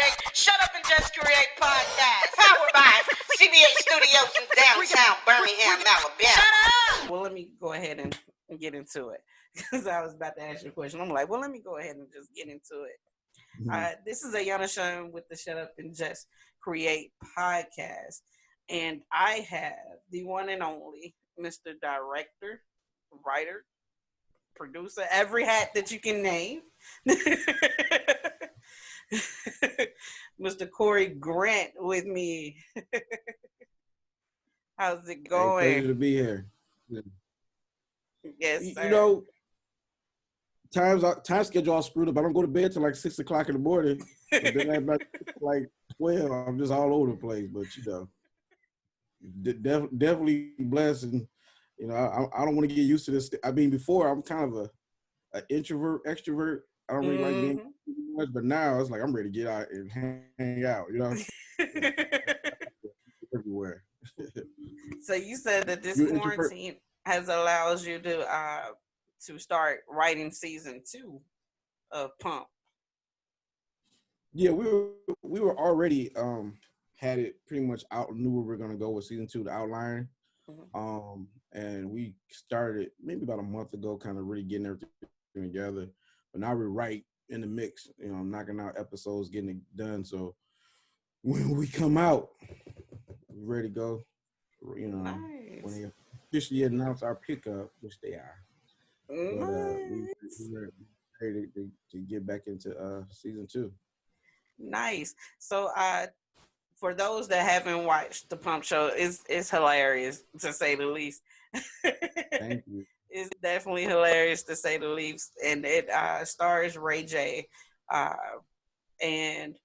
Create, Shut Up and Just Create podcast, powered by CBA Studios in downtown Birmingham, Alabama. Shut up! Well, let me go ahead and get into it because I was about to ask you a question. I'm like, well, let me go ahead and just get into it. This is Ayanna Shon with the Shut Up and Just Create podcast. And I have the one and only Mr. Director, writer, producer, every hat that you can name. Mr. Corey Grant with me. How's it going? Hey, pleasure to be here. Yes, sir. You know, time schedule all screwed up. I don't go to bed till like 6 o'clock in the morning. And then at about like 12, I'm just all over the place. But you know, definitely blessed, and you know, I don't want to get used to this. I mean, before I'm kind of an introvert, extrovert. I don't really like being too much, but now it's like I'm ready to get out and hang out. You know, everywhere. So you said that this quarantine has allowed you to start writing season 2 of Pump. Yeah, we were already had it pretty much out, knew where we were gonna go with season 2, the outline. And we started maybe about a month ago, kind of really getting everything together. But now we're right in the mix, you know, knocking out episodes, getting it done. So when we come out, we're ready to go. You know, nice. When they officially announce our pickup, which they are. We're ready to get back into season 2. Nice. So for those that haven't watched the Pump Show, it's hilarious to say the least. Thank you. It's definitely hilarious to say the least, and it stars Ray J. And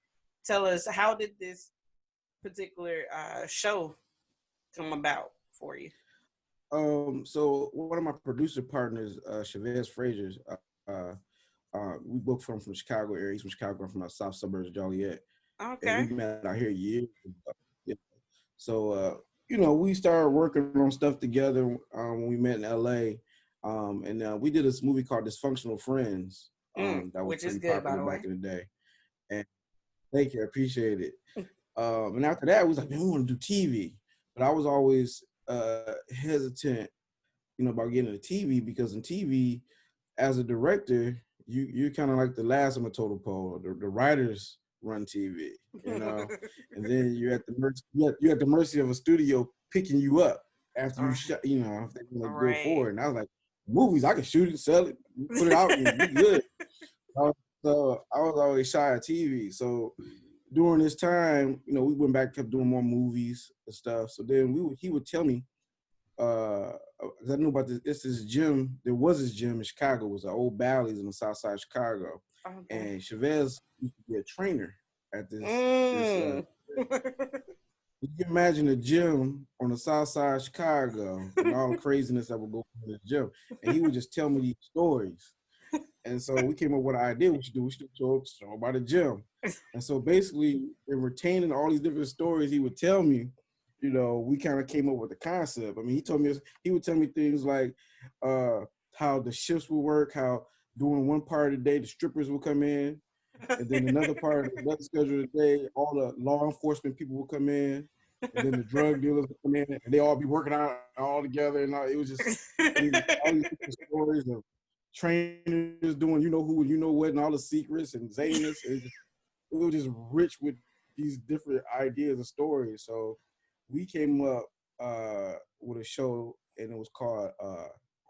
tell us, how did this particular show come about for you? So one of my producer partners, Chavez Frazier's, we both from Chicago area. He's from Chicago. I'm from the south suburbs of Joliet. Okay. And we met out here years ago. Yeah. So you know, we started working on stuff together when we met in LA. And we did this movie called Dysfunctional Friends. That was which is pretty good, popular by the way. back in the day. And thank you, I appreciate it. And after that, we was like, man, we want to do TV. But I was always hesitant, you know, about getting into TV, because in TV, as a director, you're kind of like the last on the totem pole. The writers run TV, you know, and then you're at the mercy of a studio picking you up after you shot, you know, if they want to go forward. And I was like, movies, I can shoot it, sell it, put it out, and be good. So I was always shy of TV. So during this time, you know, we went back, kept doing more movies and stuff. So then he would tell me, because I knew about this gym. There was this gym in Chicago. It was an old Bally's in the south side of Chicago. Okay. And Chavez used to be a trainer at this. You can imagine a gym on the south side of Chicago and all the craziness that would go on in the gym. And he would just tell me these stories. And so we came up with an idea. We should show about the gym. And so basically, in retaining all these different stories he would tell me, you know, we kind of came up with the concept. I mean, he would tell me things like how the shifts would work, how during one part of the day, the strippers would come in, and then another part of the schedule of the day, all the law enforcement people would come in, and then the drug dealers would come in, and they all be working out all together. And it was just all these different stories of trainers doing, you know who, you know what, and all the secrets and zaniness. It was just rich with these different ideas and stories. So we came up with a show, and it was called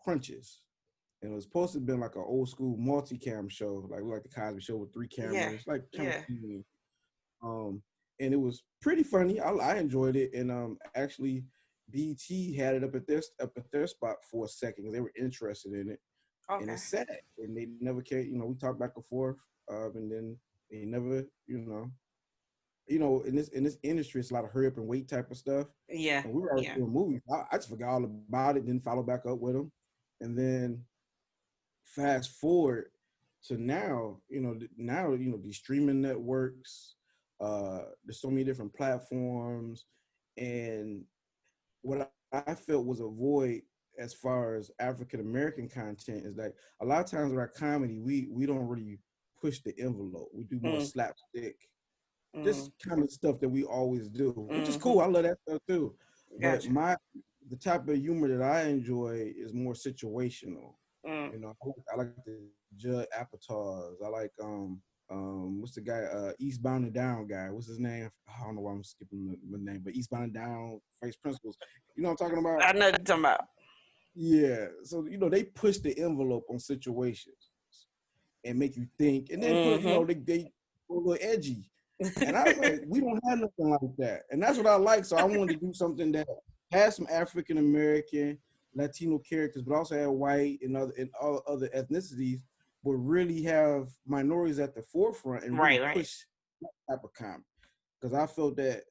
Crunches. And it was supposed to have been like an old school multi-cam show, like the Cosby Show with 3 cameras, like kind of TV. And it was pretty funny. I enjoyed it, and actually, BT had it up at their spot for a second because they were interested in it. Okay. And it's sad, and they never came. You know, we talked back and forth, and then they never, you know, in this industry, it's a lot of hurry up and wait type of stuff. Yeah. And we were already doing movies. I just forgot all about it, didn't follow back up with them. And then fast forward to now, these streaming networks, there's so many different platforms. And what I felt was a void as far as African-American content is that a lot of times with our comedy, we don't really push the envelope. We do more slapstick just kind of stuff that we always do, which is cool. Mm-hmm. I love that stuff too. But Gotcha. the type of humor that I enjoy is more situational. Mm. You know, I like the Judd Apatows. I like what's the guy Eastbound and Down guy? What's his name? I don't know why I'm skipping the name, but Eastbound and Down, Face Principles. You know what I'm talking about? I know what you're talking about. Yeah. So you know they push the envelope on situations and make you think, and then put they go a little edgy. And I was like, we don't have nothing like that. And that's what I like. So I wanted to do something that has some African American, Latino characters, but also have white and all other ethnicities, but really have minorities at the forefront and really Right. push that type of comic. Because I felt that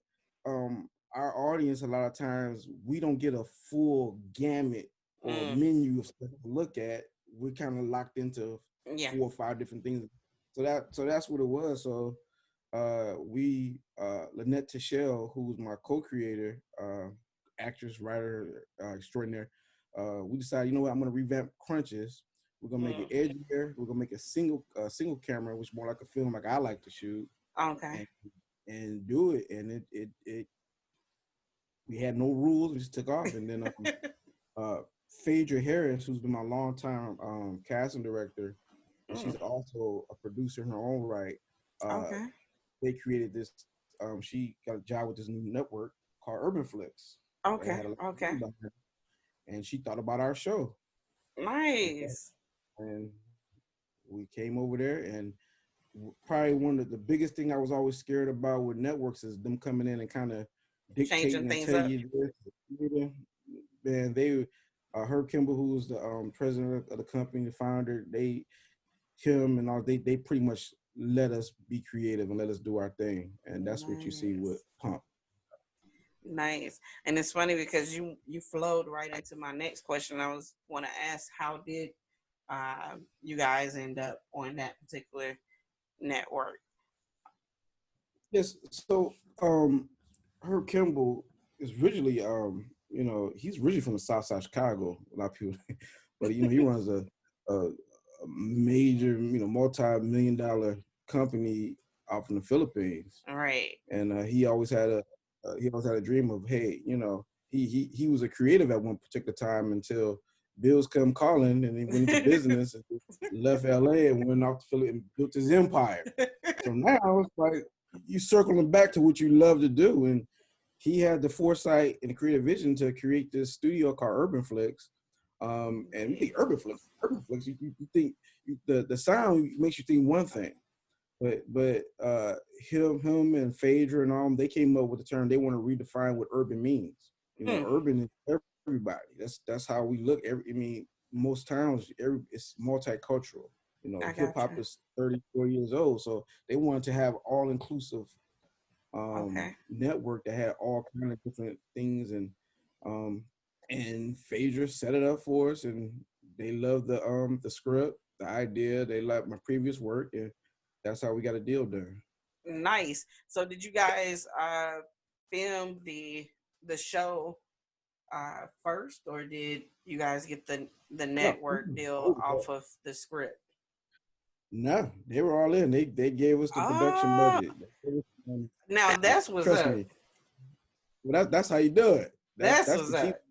our audience, a lot of times, we don't get a full gamut or menu of stuff to look at. We're kind of locked into 4 or 5 different things. So that's what it was. So Lynette Tichelle, who's my co-creator, actress, writer, extraordinaire, we decided, you know what, I'm gonna revamp Crunches. We're gonna make it edgier. We're gonna make a single camera, which is more like a film, like I like to shoot. Okay. And do it. And it we had no rules. We just took off. And then Phaedra Harris, who's been my longtime casting director, and she's also a producer in her own right. Okay. They created this. She got a job with this new network called Urban Flicks. Okay. Okay. And she thought about our show. Nice. And we came over there, and probably one of the biggest thing I was always scared about with networks is them coming in and kind of dictating and tell you this. Man, they Herb Kimball, who's the president of the company, the founder, they pretty much let us be creative and let us do our thing. And that's what you see with Pump. Nice. And it's funny because you flowed right into my next question. I want to ask, how did you guys end up on that particular network? Yes. So Herb Kimball is originally he's originally from the South Side of Chicago, a lot of people, but he runs a major, multi-million-dollar company out from the Philippines. Right. And he always had a dream of, hey, he was a creative at one particular time until bills come calling, and he went into business and left LA and went off to Philly and built his empire. So now it's like you circling back to what you love to do. And he had the foresight and the creative vision to create this studio called Urban Flicks. And you think Urban Flicks, you think the sound makes you think one thing. But him and Phaedra and all, they came up with the term. They want to redefine what urban means. Urban is everybody. That's how we look. Most towns, it's multicultural. Hip hop is 34 years old, so they wanted to have all inclusive network that had all kind of different things. And Phaedra set it up for us, and they loved the script, the idea. They liked my previous work, and that's how we got a deal done. Nice. So did you guys film the show first, or did you guys get the network deal off of the script? No, they were all in. They gave us the production budget. Now that's what's up. Trust me. Well, that's how you do it. That's what's up.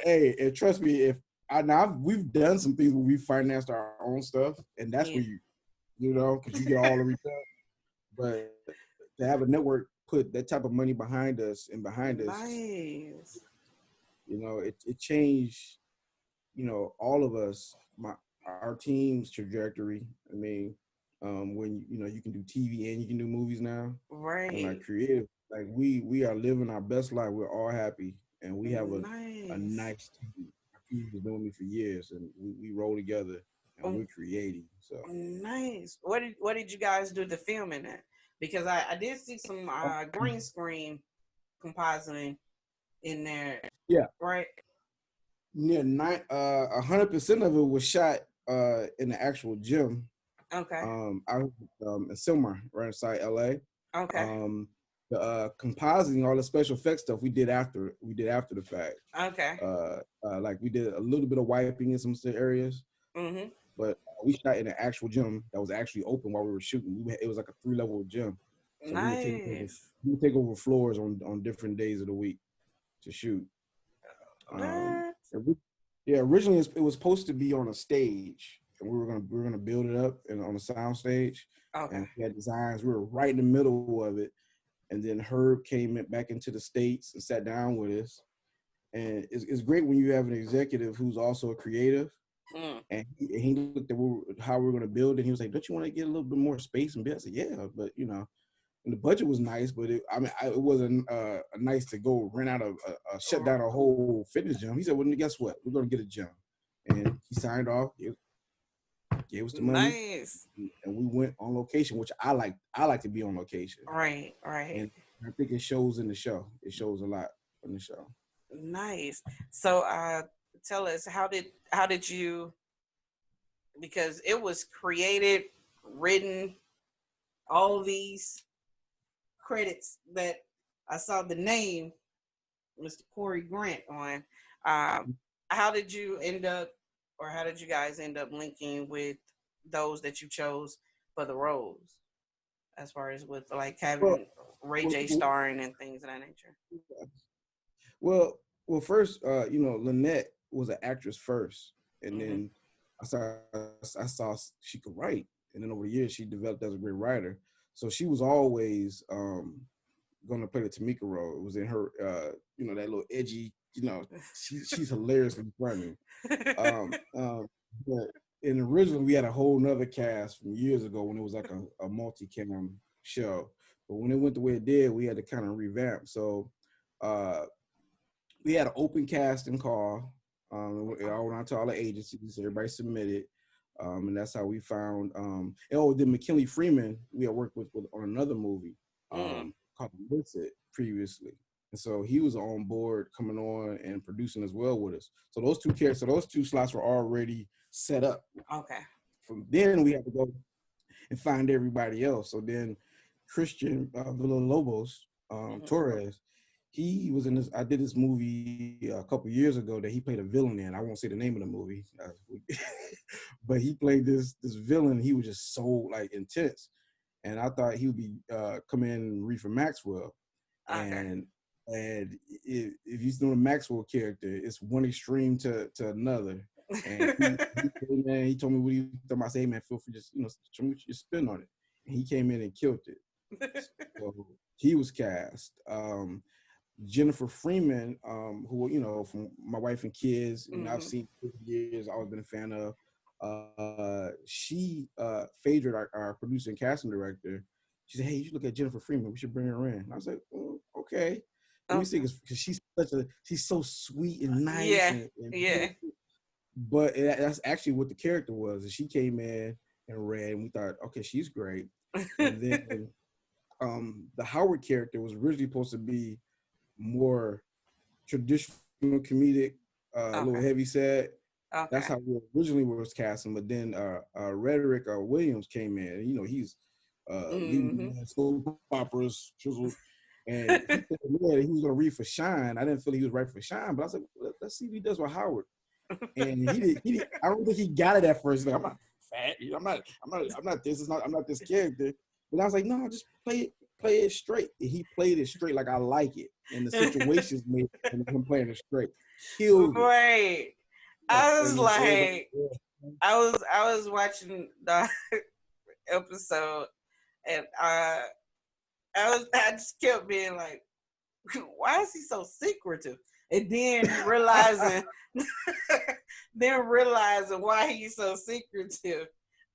Hey, and trust me, we've done some things where we financed our own stuff, and that's where because you get all the return. But to have a network put that type of money behind us, nice. It changed, all of us, our team's trajectory. I mean, when you can do TV and you can do movies now, right? And like creative, like we are living our best life. We're all happy, and we have a nice team. Our team has known me for years, and we roll together and we're creating. So nice. What did you guys do to film in it? Because I did see some green screen compositing in there. Yeah. Right. Yeah, 100% of it was shot in the actual gym. Okay. I was in Silmar, right inside LA. Okay. The compositing, all the special effects stuff we did after the fact. Okay. Like we did a little bit of wiping in some areas. Mm-hmm. But we shot in an actual gym that was actually open while we were shooting. It was like a 3-level gym. So Nice. we would take over floors on different days of the week to shoot. What? Yeah, originally it was supposed to be on a stage, and we were gonna build it up and on a sound stage, Okay. and we had designs. We were right in the middle of it, and then Herb came back into the States and sat down with us. And it's great when you have an executive who's also a creative. Mm. And he looked at how we were going to build it. And he was like, "Don't you want to get a little bit more space and build?" I said, "Yeah, but and the budget was nice, but it wasn't nice to go rent out shut down a whole fitness gym." He said, "Well, guess what? We're going to get a gym," and he signed off, gave us the money, Nice. and we went on location, which I like. I like to be on location, Right. Right. and I think it shows in the show. It shows a lot in the show. Nice. So, tell us how did you, because it was created, written, all these credits that I saw the name Mr. Corey Grant on. How did you end up, or how did you guys end up linking with those that you chose for the roles, as far as with like having Ray J starring and things of that nature? Well, first, Lynette was an actress first, and then I saw she could write, and then over the years she developed as a great writer. So she was always going to play the Tamika role. It was in her, that little edgy, she's hilariously funny. But and originally we had a whole nother cast from years ago when it was like a multi-cam show. But when it went the way it did, we had to kind of revamp. So we had an open casting call. I went out to all the agencies. Everybody submitted. And that's how we found. Then McKinley Freeman, we had worked with on another movie called Illicit previously. And so he was on board coming on and producing as well with us. So those two slots were already set up. Okay. From then we had to go and find everybody else. So then Christian Villalobos Torres, he was in this. I did this movie a couple years ago that he played a villain in. I won't say the name of the movie, but he played this villain. He was just so like intense, and I thought he would be come in and read for Maxwell. Okay. And if you know the Maxwell character, it's one extreme to another. And he told me what he thought. I said, "Hey man, feel free, just show me your spin on it." And he came in and killed it. So he was cast. Jennifer Freeman, who from My Wife and Kids, I've seen for years, I've always been a fan of. She Phaedra, our producer and casting director, she said, "Hey, you should look at Jennifer Freeman. We should bring her in." And I was like, "Oh, okay. Let me see," because she's so sweet and nice. Yeah. And Yeah. But that's actually what the character was. And she came in and read, and we thought, okay, she's great. And then the Howard character was originally supposed to be more traditional comedic, a little heavy set. Okay. That's how we originally was casting. But then Rhetoric Williams came in. And, he's leading soap operas, chisel. And he said, he was going to read for Shine. I didn't feel he was right for Shine, but I was like, let's see what he does with Howard. And he did. I don't think he got it at first. Like, I'm not fat. I'm not this. I'm not this character. But I was like, no, just play it straight. And he played it straight like I like it. And the situations made him playing it straight. Killed it. Right. I was like, I was watching the episode, and I just kept being like, why is he so secretive? And then realizing why he's so secretive,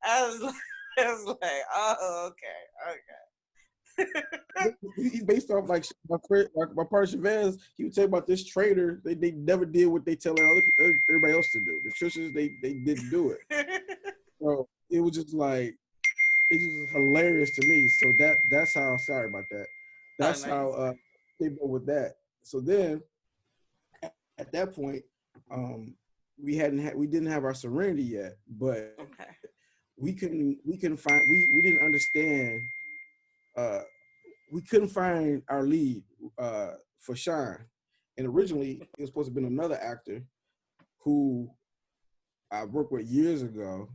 I was like, oh, okay. He's based off like my partner Chavez. He would tell about this trader. They never did what they tell everybody else to do. The Trishas, they didn't do it. So it was just like, it's just hilarious to me. So that's how. Sorry about that. That's how they go with that. So then at that point, we didn't have our Serenity yet, but we didn't understand. We couldn't find our lead for Shine, and originally it was supposed to have been another actor who I worked with years ago,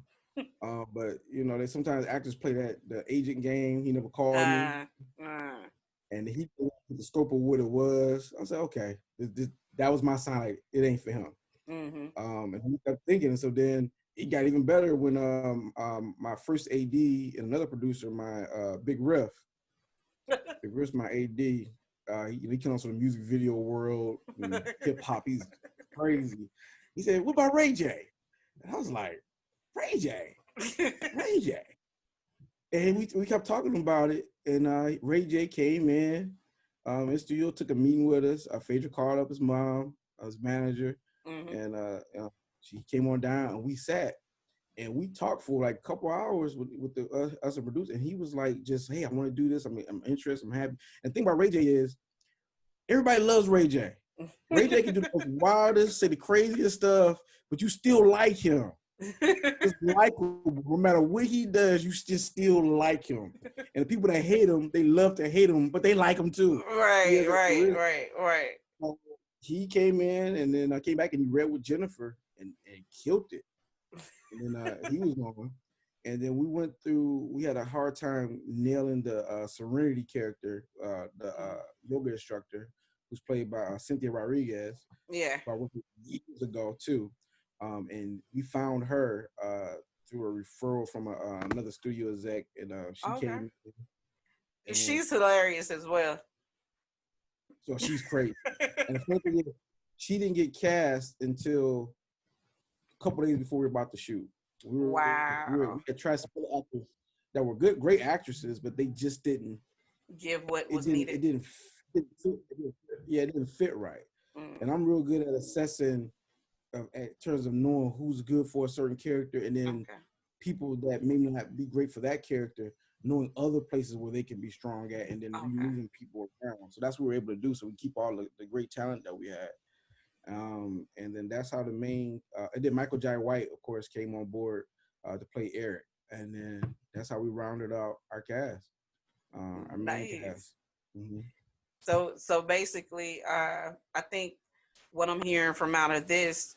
But you know, they sometimes actors play the agent game. He never called me, Uh, uh, and he put the scope of what it was. I said, okay, that was my sign. Like, it ain't for him. mm-hmm. And he kept thinking, and so then it got even better when my first AD and another producer, my Big Riff's my AD. He came on to the music video world and hip hop. He's crazy. He said, "What about Ray J?" And I was like, "Ray J, Ray J." And we kept talking about it. And Ray J came in studio, took a meeting with us. Phaedra called up his mom, his manager, Mm-hmm. and she came on down, and we sat. And we talked for like a couple hours with us a producer, and he was like, "Just hey, I want to do this. I'm interested. I'm happy." And the thing about Ray J is, everybody loves Ray J. Ray J can do the most wildest, say the craziest stuff, but you still like him. It's likable. No matter what he does, you just still like him. And the people that hate him, they love to hate him, but they like him too. Right. He came in, and then I came back, and he read with Jennifer and killed it. And then he was on. And then we had a hard time nailing the Serenity character, the yoga instructor, who's played by Cynthia Rodriguez. Yeah. I worked with years ago too. And we found her through a referral from another studio exec, and she came in. And she's hilarious as well. So she's crazy. And the funny thing is, she didn't get cast until a couple days before we were about to shoot. We had tried some other actors that were great actresses, but they just didn't give what was needed. It didn't fit right. And I'm real good at assessing in terms of knowing who's good for a certain character, and then people that may not be great for that character, knowing other places where they can be strong at, and then removing people around. So that's what we're able to do. So we keep all the great talent that we had. And then that's how the main, and then Michael Jai White, of course, came on board to play Eric. And then that's how we rounded out our cast, our main cast. Mm-hmm. So basically, I think what I'm hearing from out of this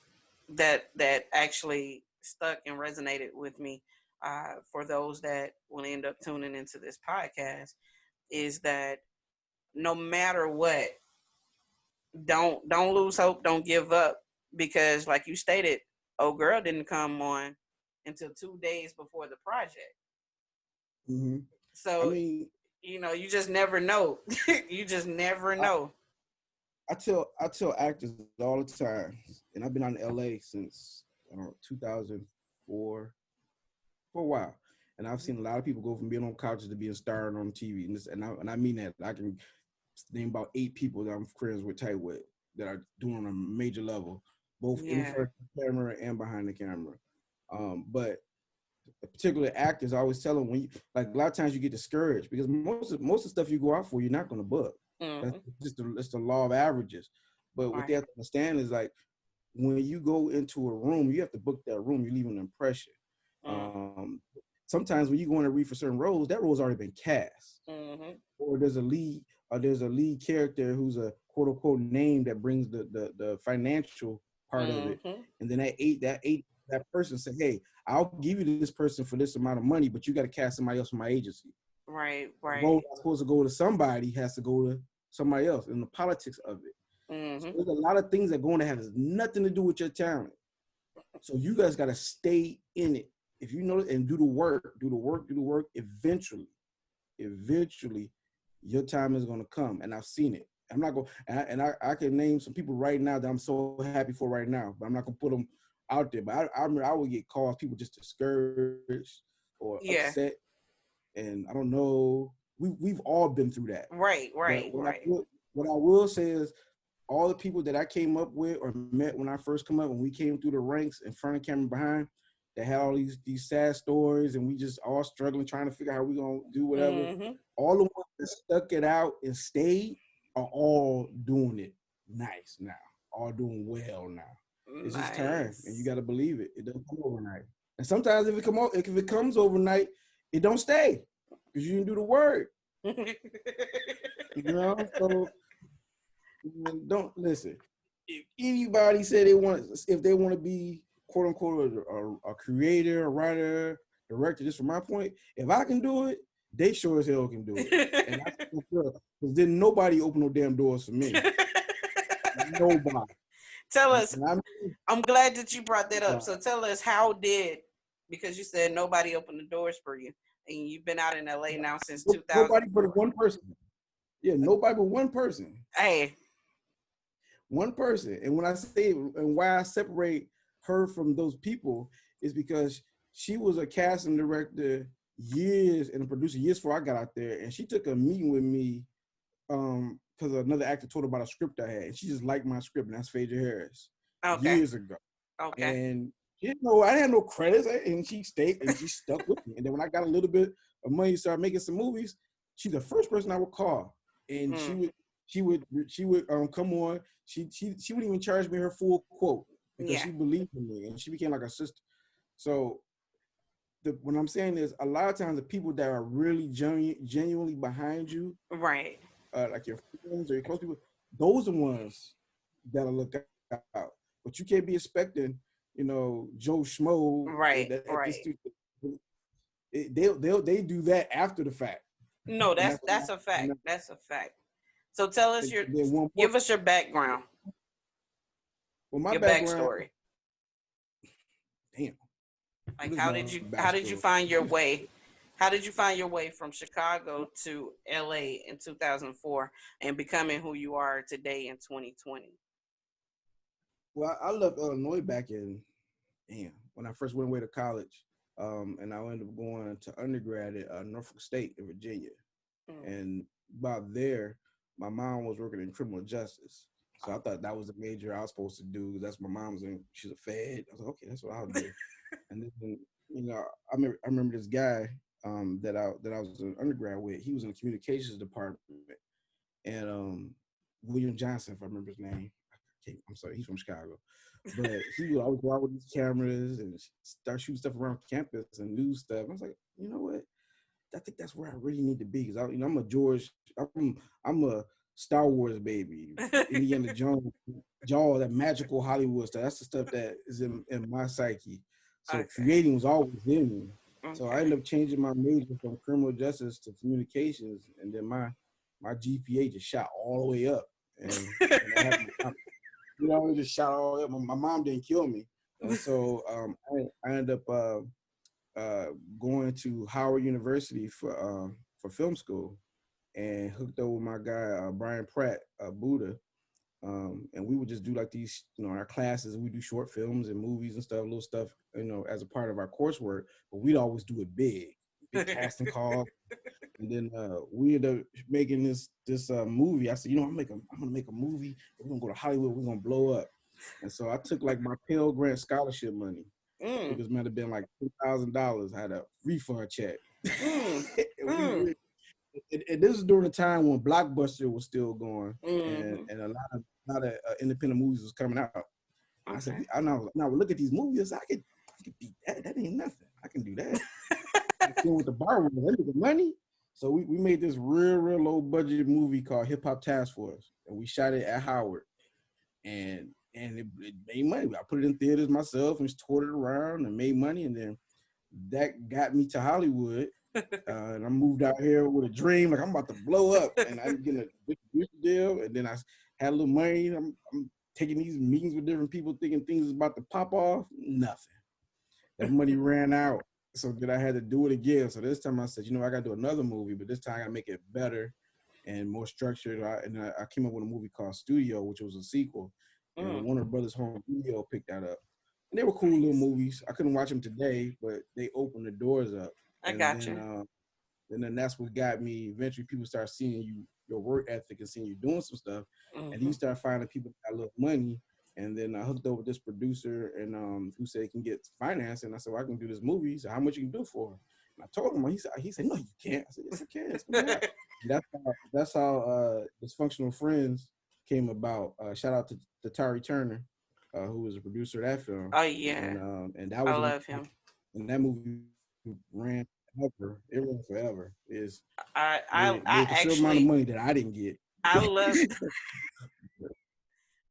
that actually stuck and resonated with me for those that will end up tuning into this podcast is that no matter what, don't lose hope, don't give up, because like you stated, old girl didn't come on until 2 days before the project. Mm-hmm. So I mean, you just never know. You just never know. I tell actors all the time, and I've been out in LA since 2004 for a while, and I've seen a lot of people go from being on couches to being starred on TV, and I mean that. I can name about 8 people that I'm friends with, tight with, that are doing on a major level, both in front of the camera and behind the camera. But particular actors, I always tell them, when you, like, a lot of times you get discouraged because most of the stuff you go out for, you're not going to book. Mm-hmm. That's the law of averages. But what they have to understand is, like, when you go into a room, you have to book that room. You leave an impression. Mm-hmm. Sometimes when you go in to read for certain roles, that role's already been cast, mm-hmm. or there's a lead character who's a quote unquote name that brings the financial part mm-hmm. of it, and then that person said, "Hey, I'll give you this person for this amount of money, but you got to cast somebody else from my agency." Right. The role that's supposed to go to somebody has to go to somebody else, in the politics of it. Mm-hmm. So there's a lot of things that going to have nothing to do with your talent. So you guys got to stay in it. If you know, and do the work. Eventually, your time is going to come. And I've seen it. I'm not going, and I can name some people right now that I'm so happy for right now, but I'm not going to put them out there. But I remember I would get calls, people just discouraged or upset. And I don't know, we've all been through that. Right. What I will say is, all the people that I came up with or met when I first come up, when we came through the ranks in front of camera behind, that had all these sad stories, and we just all struggling, trying to figure out how we gonna do whatever. Mm-hmm. All the ones that stuck it out and stayed are all doing it nice now, all doing well now. It's just time, and you got to believe it. It doesn't come overnight. And sometimes if it comes overnight, it don't stay because you didn't do the work. So don't listen. If anybody said if they want to be quote unquote a creator, a writer, director. Just from my point, if I can do it, they sure as hell can do it. And that's because then nobody open no damn doors for me. Nobody. Tell us. And I'm glad that you brought that up. So tell us, because you said nobody opened the doors for you, and you've been out in LA now since 2000. Nobody but one person. Yeah, nobody but one person. Hey. One person. And when I say, and why I separate her from those people is because she was a casting director years and a producer years before I got out there. And she took a meeting with me because another actor told her about a script I had. And she just liked my script, and that's Phaedra Harris. Okay. Years ago. Okay. And you know, I had no credits, and she stayed and she stuck with me. And then when I got a little bit of money, started making some movies, she's the first person I would call. And she would come on. She wouldn't even charge me her full quote because she believed in me, and she became like a sister. So what I'm saying is, a lot of times the people that are really genuinely behind you, right, like your friends or your close people, those are the ones that'll look out. But you can't be expecting, you know, Joe Schmo. Right. They do that after the fact. No, that's a fact. That's a fact. So tell us give us your background. Well, my backstory. Damn. Like, how did you find your way? How did you find your way from Chicago to LA in 2004 and becoming who you are today in 2020? Well, I left Illinois back when I first went away to college, and I ended up going to undergrad at Norfolk State in Virginia. And about there, my mom was working in criminal justice. So I thought that was a major I was supposed to do. That's my mom's in. She's a Fed. I was like, okay, that's what I'll do. And then, you know, I remember this guy that I was an undergrad with. He was in the communications department, and William Johnson, if I remember his name. I'm sorry, he's from Chicago, but he would always go out with these cameras and start shooting stuff around campus and news stuff. I was like, you know what? I think that's where I really need to be, because I'm a Star Wars baby, Indiana Jones, Jaws, that magical Hollywood stuff. That's the stuff that is in my psyche. So creating was always in me. So I ended up changing my major from criminal justice to communications, and then my GPA just shot all the way up, and you know, it just shot all the way up. My mom didn't kill me, and so I ended up going to Howard University for film school, and hooked up with my guy Brian Pratt, Buddha, and we would just do like these, you know, our classes. We do short films and movies and stuff, little stuff, you know, as a part of our coursework. But we'd always do it big casting call, and then we ended up making this movie. I said, you know, I'm gonna make a movie. We're gonna go to Hollywood. We're gonna blow up. And so I took like my Pell Grant scholarship money. I think it might have been like $2,000. I had a refund check. And this is during the time when Blockbuster was still going, and a lot of independent movies was coming out. I said, now look at these movies. I could beat that. That ain't nothing. I can do that. With the bar, they making money. So we made this real low budget movie called Hip Hop Task Force, and we shot it at Howard, and it made money. I put it in theaters myself and just toured it around and made money, and then that got me to Hollywood. And I moved out here with a dream, like I'm about to blow up, and I'm getting a distribution deal. And then I had a little money. I'm taking these meetings with different people, thinking things is about to pop off. Nothing. That money ran out, so then I had to do it again. So this time I said, you know, I got to do another movie, but this time I got to make it better and more structured. And I came up with a movie called Studio, which was a sequel. And Warner Brothers Home Video picked that up. And they were cool little movies. I couldn't watch them today, but they opened the doors up. I got you. And then that's what got me. Eventually, people start seeing you, your work ethic, and seeing you doing some stuff. And you start finding people that got a little money. And then I hooked up with this producer, and who said he can get finance. And I said, well, I can do this movie. He said, how much you can do for him? And I told him. He said, no, you can't. I said, yes, I can. It's gonna happen. That's how Dysfunctional Friends came about. Shout out to Tari Turner, who was a producer of that film. Oh yeah. And that was I love him. And that movie ran forever. It ran forever. I a certain amount of money that I didn't get. I love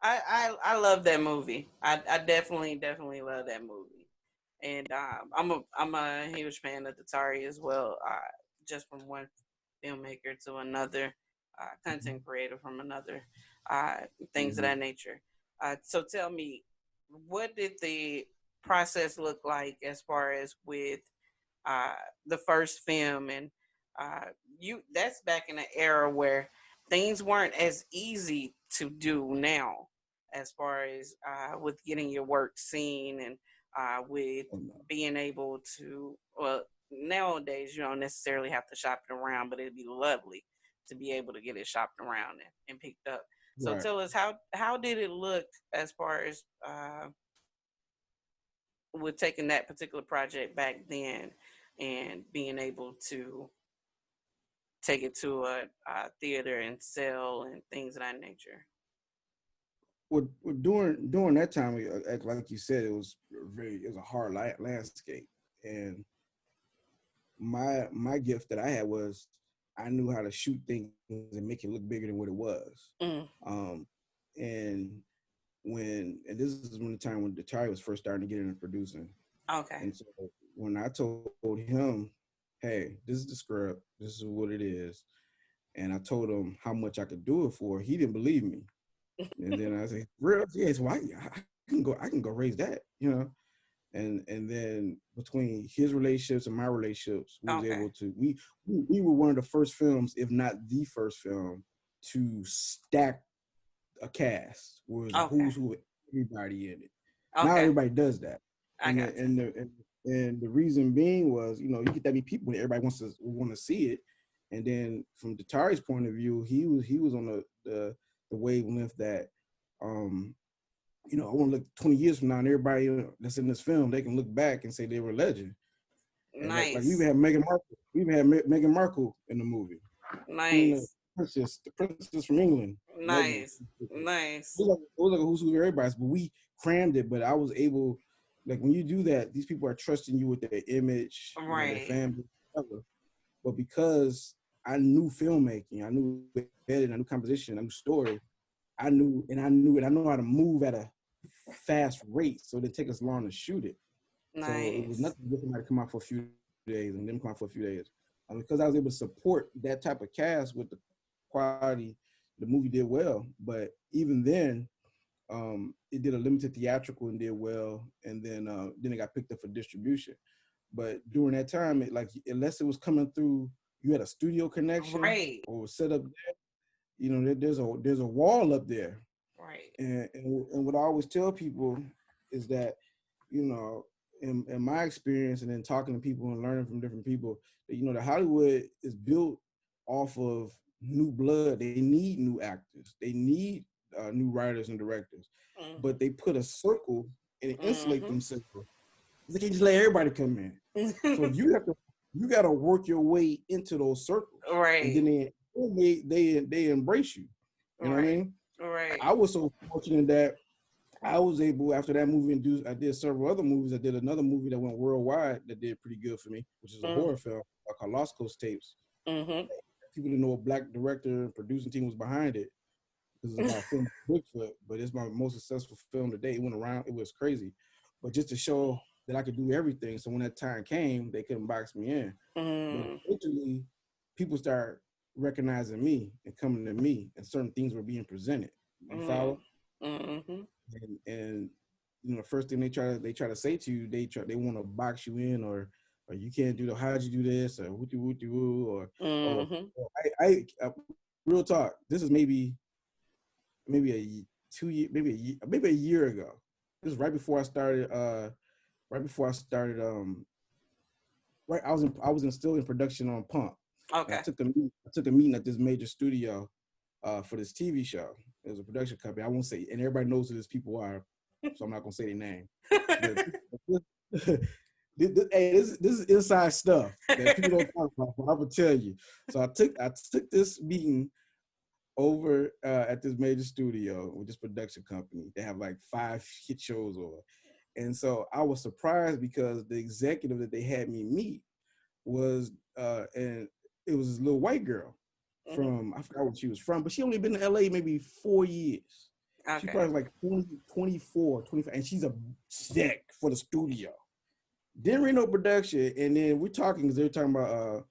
I love that movie. I definitely love that movie. And I'm a huge fan of Atari as well. Just from one filmmaker to another, content creator from another, things of Mm-hmm. that nature. So tell me, what did the process look like as far as with uh, the first film? And uh, you that's back in an era where things weren't as easy to do now, as far as with getting your work seen, and with Oh, no. being able to, well, nowadays you don't necessarily have to shop it around, but it'd be lovely to be able to get it shopped around and picked up. So Right. tell us, how did it look as far as with taking that particular project back then and being able to take it to a theater and sell and things of that nature. During that time, like you said, it was a hard landscape, and my gift that I had was I knew how to shoot things and make it look bigger than what it was. Mm, Um, and and this is when the time when Atari was first starting to get into producing, okay. and so when I told him, "Hey, this is the script, this is what it is," and I told him how much I could do it for, he didn't believe me. And then I said, "Real? Yes, well, I can go raise that, you know." And then between his relationships and my relationships, we was Okay. able to we were one of the first films, if not the first film, to stack a cast where it was a Okay. who's who of everybody in it. Now Okay. everybody does that, I and got the, you. and the reason being was, you know, you get that many people, everybody want to see it, and then from Datari's point of view, he was on the wavelength that, um, you know, I want to look 20 years from now, and everybody that's in this film, they can look back and say they were a legend. And like we even Nice. had Meghan Markle, we even had Meghan Markle in the movie, Queen of Nice. the princess from England, legend. Nice. It Nice. was like a who's who of everybody's, but we crammed it. But I was able, like when you do that, these people are trusting you with their image, you know, their Right. family, whatever. But because I knew filmmaking, I knew editing, I knew composition, I knew story, I know how to move at a fast rate, so it didn't take us long to shoot it. So it was Nice. nothing different to come out for a few days and them come out for a few days. Because I was able to support that type of cast with the quality, the movie did well. But even it did a limited theatrical and did well, and then it got picked up for distribution. But during that time, unless it was coming through, you had a studio connection Right. or was set up. You know, there's a wall up there, Right. and what I always tell people is that, you know, in my experience and then talking to people and learning from different people, that, you know, the Hollywood is built off of new blood. They need new actors. They need new writers and directors, Mm-hmm. but they put a circle and insulate Mm-hmm. themselves. They can't just let everybody come in. So you got to work your way into those circles, and Right. then they embrace you. You know what I Right. mean? I Right. was so fortunate that I was able, after that movie, I did several other movies. I did another movie that went worldwide that did pretty good for me, which is a Mm, horror film called Lost Coast Tapes. mm-hmm. People didn't know a black director and producing team was behind it. This is about film Bigfoot, but it's my most successful film today. It went around, it was crazy. But just to show that I could do everything. So when that time came, they couldn't box me in. But Mm, eventually, people start recognizing me and coming to me, and certain things were being presented. You mm, follow? mm-hmm. And you know, the first thing they try to say to you, they want to box you in, or you can't do the, how'd you do this, or wooty wooty woo, Mm-hmm. or real talk. This is maybe a 2 year, maybe a year ago. This is right before I started. Right before I started. Right, I was still in production on Pump, and Okay. I took a meeting at this major studio for this TV show. It was a production company. I won't say, and everybody knows who these people are, so I'm not gonna say their name. But this is inside stuff that people don't talk about, but I'm gonna tell you. So I took this meeting over at this major studio with this production company. They have like 5 hit shows on. And so I was surprised because the executive that they had me meet was and it was this little white girl Mm-hmm. from, I forgot where she was from, but she only been in LA maybe 4 years. She probably like 20, 24, 25, and she's a exec for the studio. Didn't read no production, and then we're talking because they were talking about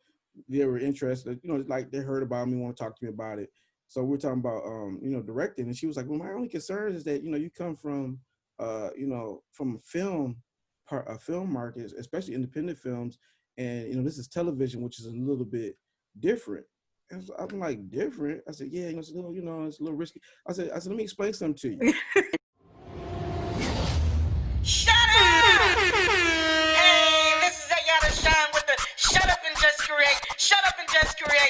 they were interested, you know, like they heard about me, want to talk to me about it. So we're talking about you know, directing, and she was like, well, my only concern is that, you know, you come from you know, from a film market, especially independent films, and you know, this is television, which is a little bit different. And so I'm like, different? I said, yeah, you know, it's a little, you know, it's a little risky. I said, let me explain something to you. Shut up! Hey, this is Ayanna Shon with the Shut Up and Just Create. Shut Up and Just Create.